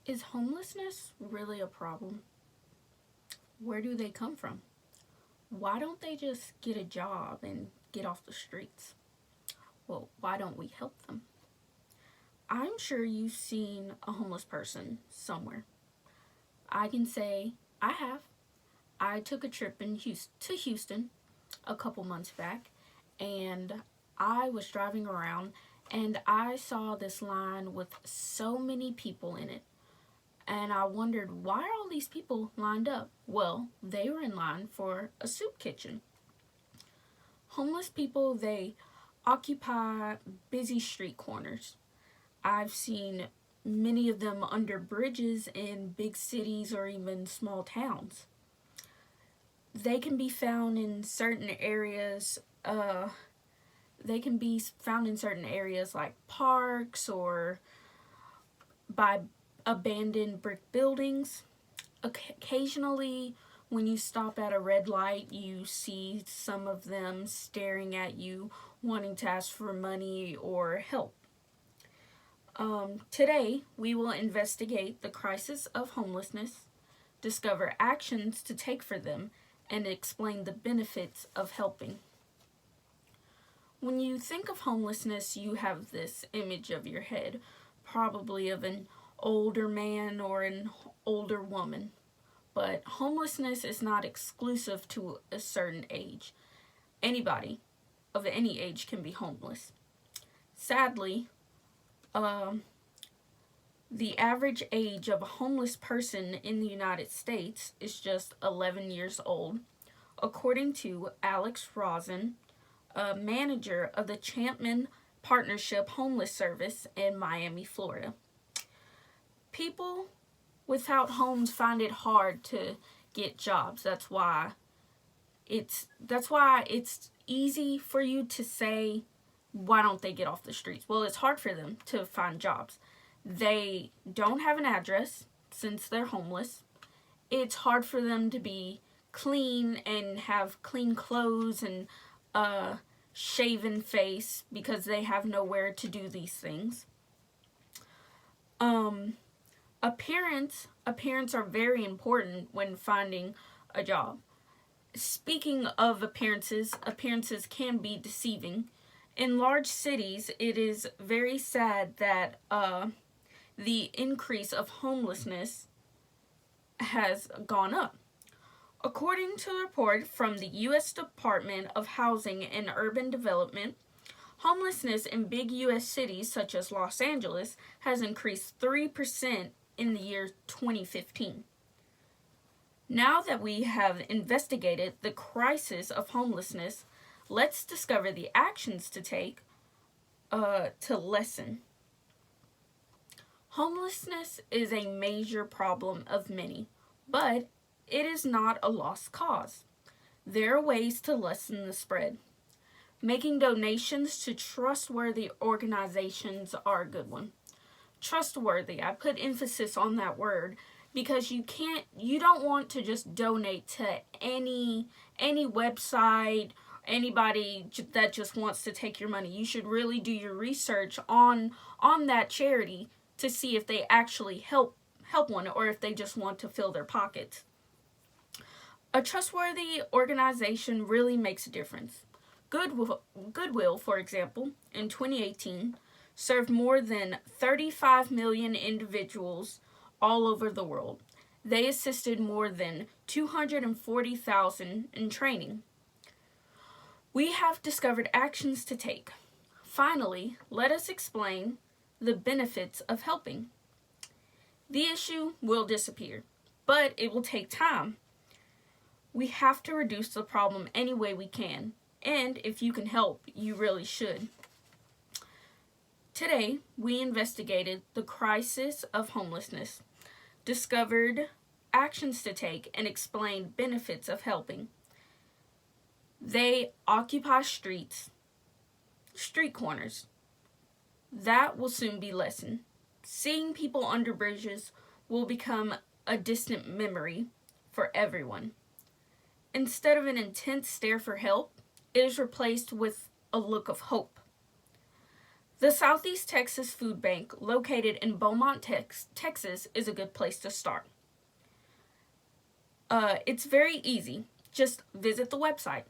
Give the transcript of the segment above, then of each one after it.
Is homelessness really a problem? Where do they come from? Why don't they just get a job and get off the streets? Well, why don't we help them? I'm sure you've seen a homeless person somewhere. I can say I have. I took a trip to Houston a couple months back, and I was driving around and I saw this line with so many people in it. And I wondered, why are all these people lined up? Well, they were in line for a soup kitchen. Homeless people, they occupy busy street corners. I've seen many of them under bridges in big cities or even small towns. They can be found in certain areas. They can be found in certain areas like parks or by abandoned brick buildings. Occasionally, when you stop at a red light, you see some of them staring at you, wanting to ask for money or help. Today, we will investigate the crisis of homelessness, discover actions to take for them, and explain the benefits of helping. When you think of homelessness, you have this image of your head, probably of an older man or an older woman. But homelessness is not exclusive to a certain age. Anybody of any age can be homeless. Sadly, the average age of a homeless person in the United States is just 11 years old, according to Alex Rosen, a manager of the Chapman Partnership Homeless Service in Miami, Florida. People without homes find it hard to get jobs. That's why it's easy for you to say, why don't they get off the streets? Well, it's hard for them to find jobs. They don't have an address since they're homeless. It's hard for them to be clean and have clean clothes and a shaven face because they have nowhere to do these things. Appearance are very important when finding a job. Speaking of appearances can be deceiving. In large cities, it is very sad that the increase of homelessness has gone up. According to a report from the U.S. Department of Housing and Urban Development, homelessness in big U.S. cities such as Los Angeles has increased 3% in the year 2015. Now that we have investigated the crisis of homelessness, let's discover the actions to take to lessen. Homelessness is a major problem of many, but it is not a lost cause. There are ways to lessen the spread. Making donations to trustworthy organizations are a good one. Trustworthy, I put emphasis on that word because you don't want to just donate to any website, anybody that just wants to take your money. You should really do your research on that charity to see if they actually help one or if they just want to fill their pockets. A trustworthy organization really makes a difference. Goodwill, for example, in 2018, served more than 35 million individuals all over the world. They assisted more than 240,000 in training. We have discovered actions to take. Finally, let us explain the benefits of helping. The issue will disappear, but it will take time. We have to reduce the problem any way we can, and if you can help, you really should. Today, we investigated the crisis of homelessness, discovered actions to take, and explained benefits of helping. They occupy street corners. That will soon be lessened. Seeing people under bridges will become a distant memory for everyone. Instead of an intense stare for help, it is replaced with a look of hope. The Southeast Texas Food Bank, located in Beaumont, Texas, is a good place to start. It's very easy. Just visit the website,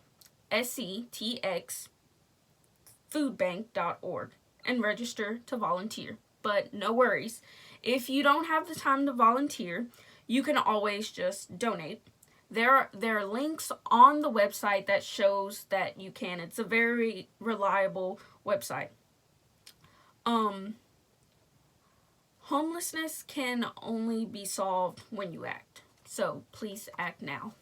sectxfoodbank.org, and register to volunteer. But no worries. If you don't have the time to volunteer, you can always just donate. There are links on the website that shows that you can. It's a very reliable website. Homelessness can only be solved when you act. So please act now.